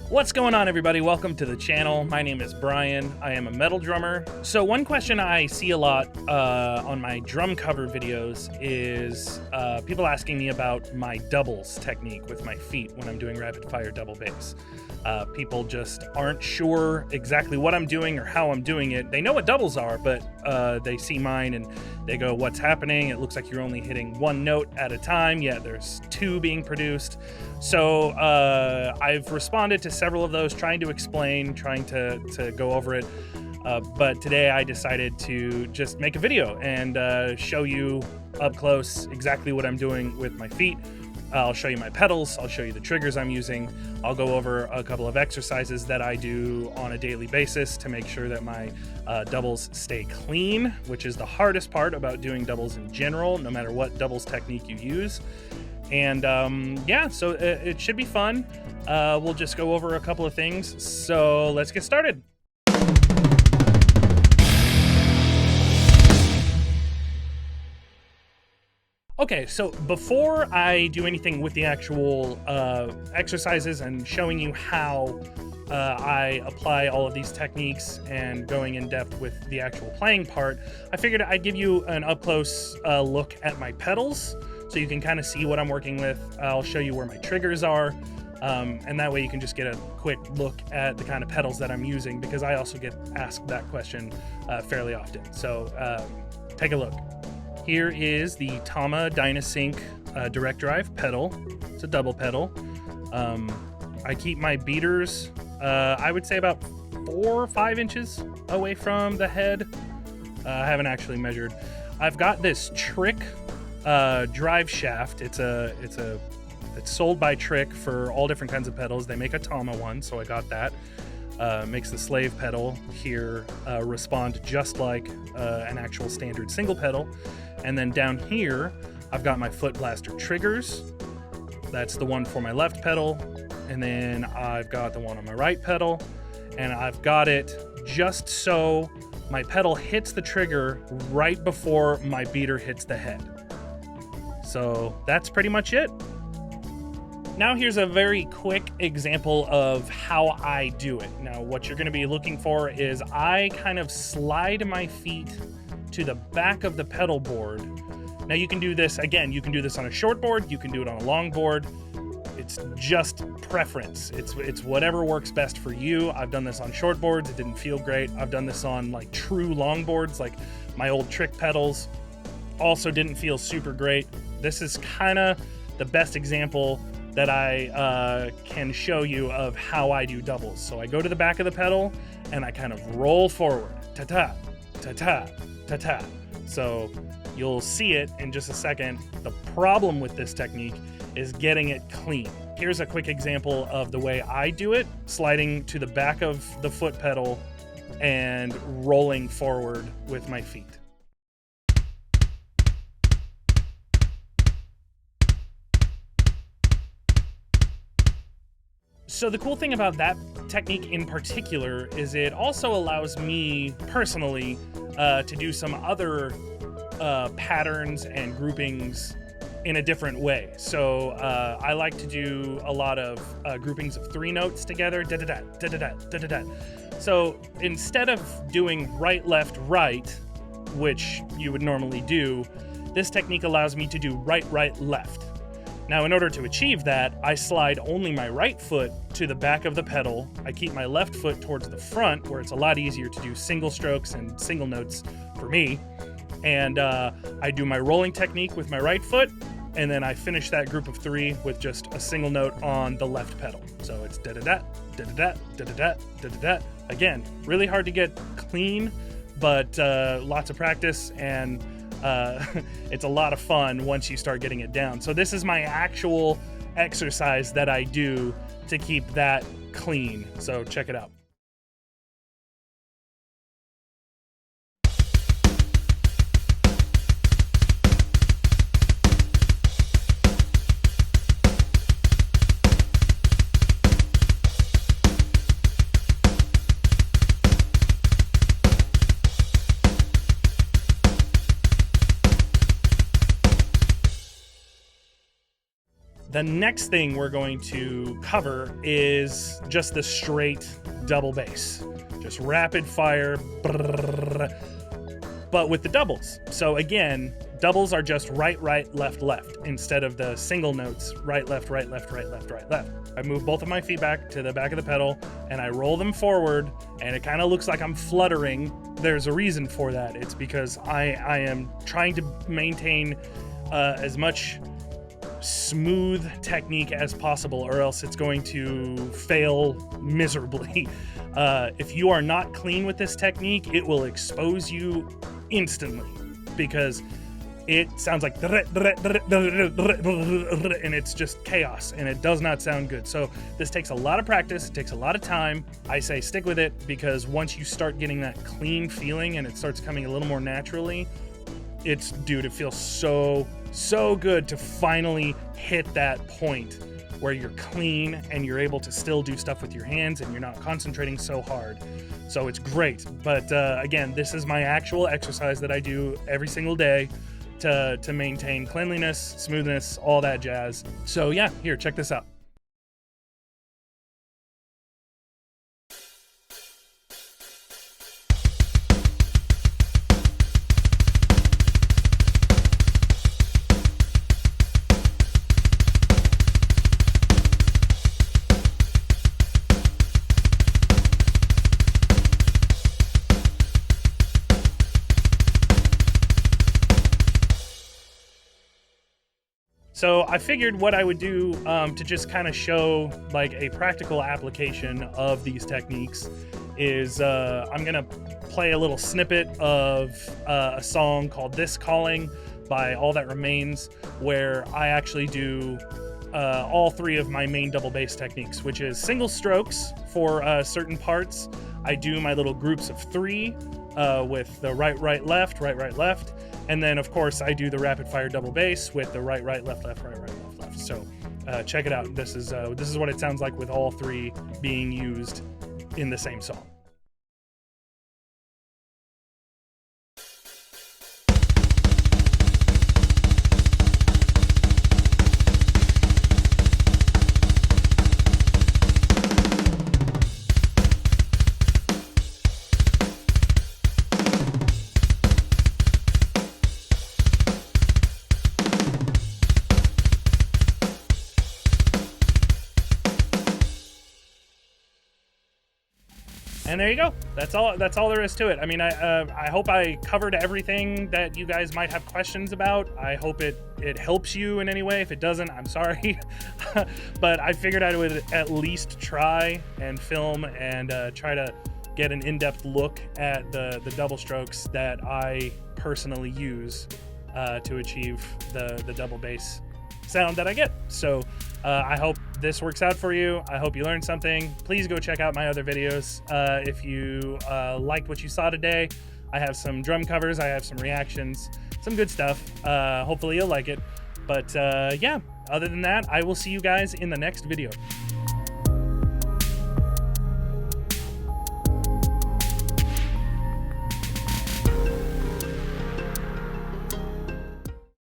What's going on, everybody? Welcome to the channel. My name is Brian. I am a metal drummer. So one question I see a lot on my drum cover videos is people asking me about my doubles technique with my feet when I'm doing rapid fire double bass. People just aren't sure exactly what I'm doing or how I'm doing it. They know what doubles are, but they see mine and they go, what's happening? It looks like you're only hitting one note at a time, yet there's two being produced. So I've responded to several of those, trying to explain, trying to go over it. But today I decided to just make a video and show you up close exactly what I'm doing with my feet. I'll show you my pedals, I'll show you the triggers I'm using, I'll go over a couple of exercises that I do on a daily basis to make sure that my doubles stay clean, which is the hardest part about doing doubles in general, no matter what doubles technique you use. And yeah, so it should be fun. We'll just go over a couple of things, so let's get started. Okay, so before I do anything with the actual exercises and showing you how I apply all of these techniques and going in depth with the actual playing part, I figured I'd give you an up-close look at my pedals so you can kind of see what I'm working with. I'll show you where my triggers are, and that way you can just get a quick look at the kind of pedals that I'm using, because I also get asked that question fairly often. So take a look. Here is the Tama Dyna-Sync direct drive pedal. It's a double pedal. I keep my beaters, I would say about 4 or 5 inches away from the head. I haven't actually measured. I've got this Trick drive shaft. It's sold by Trick for all different kinds of pedals. They make a Tama one, so I got that. Makes the slave pedal here respond just like an actual standard single pedal. And then down here, I've got my Foot Blaster triggers. That's the one for my left pedal. And then I've got the one on my right pedal. And I've got it just so my pedal hits the trigger right before my beater hits the head. So that's pretty much it. Now here's a very quick example of how I do it. Now what you're going to be looking for is I kind of slide my feet to the back of the pedal board. Now you can do this, again, you can do this on a short board, you can do it on a long board. It's just preference. It's whatever works best for you. I've done this on short boards, it didn't feel great. I've done this on like true long boards, like my old Trick pedals. Also didn't feel super great. This is kind of the best example that I can show you of how I do doubles. So I go to the back of the pedal and I kind of roll forward, ta-ta, ta-ta, ta-ta. So you'll see it in just a second. The problem with this technique is getting it clean. Here's a quick example of the way I do it, sliding to the back of the foot pedal and rolling forward with my feet. So the cool thing about that technique in particular is it also allows me personally to do some other patterns and groupings in a different way. So I like to do a lot of groupings of 3 notes together, da-da-da, da-da-da, da-da-da. So instead of doing right, left, right, which you would normally do, this technique allows me to do right, right, left. Now, in order to achieve that, I slide only my right foot to the back of the pedal. I keep my left foot towards the front, where it's a lot easier to do single strokes and single notes for me. And I do my rolling technique with my right foot, and then I finish that group of 3 with just a single note on the left pedal. So it's da-da-da, da-da-da, da-da-da, da-da-da. Again, really hard to get clean, but lots of practice, and it's a lot of fun once you start getting it down. So this is my actual exercise that I do to keep that clean. So check it out. The next thing we're going to cover is just the straight double bass, just rapid fire, but with the doubles. So again, doubles are just right, right, left, left, instead of the single notes, right, left, right, left, right, left, right, left. I move both of my feet back to the back of the pedal and I roll them forward, and it kind of looks like I'm fluttering. There's a reason for that. It's because I am trying to maintain as much smooth technique as possible, or else it's going to fail miserably. If you are not clean with this technique, it will expose you instantly, because it sounds like and it's just chaos, and it does not sound good. So this takes a lot of practice, it takes a lot of time. I say stick with it, because once you start getting that clean feeling and it starts coming a little more naturally, it feels so good to finally hit that point where you're clean and you're able to still do stuff with your hands and you're not concentrating so hard. So it's great. But again, this is my actual exercise that I do every single day to maintain cleanliness, smoothness, all that jazz. So yeah, here, check this out. So I figured what I would do to just kind of show like a practical application of these techniques is I'm gonna play a little snippet of a song called "This Calling" by All That Remains, where I actually do all three of my main double bass techniques, which is single strokes for certain parts. I do my little groups of three with the right, right, left, right, right, left. And then, of course, I do the rapid fire double bass with the right, right, left, left, right, right, left, left. So check it out. This is what it sounds like with all three being used in the same song. And there you go. That's all there is to it. I mean, I hope I covered everything that you guys might have questions about. I hope it helps you in any way. If it doesn't, I'm sorry. But I figured I would at least try and film and try to get an in-depth look at the double strokes that I personally use to achieve the double bass sound that I get. So I hope this works out for you. I hope you learned something. Please go check out my other videos. If you liked what you saw today, I have some drum covers, I have some reactions, some good stuff. Hopefully you'll like it. But yeah, other than that, I will see you guys in the next video.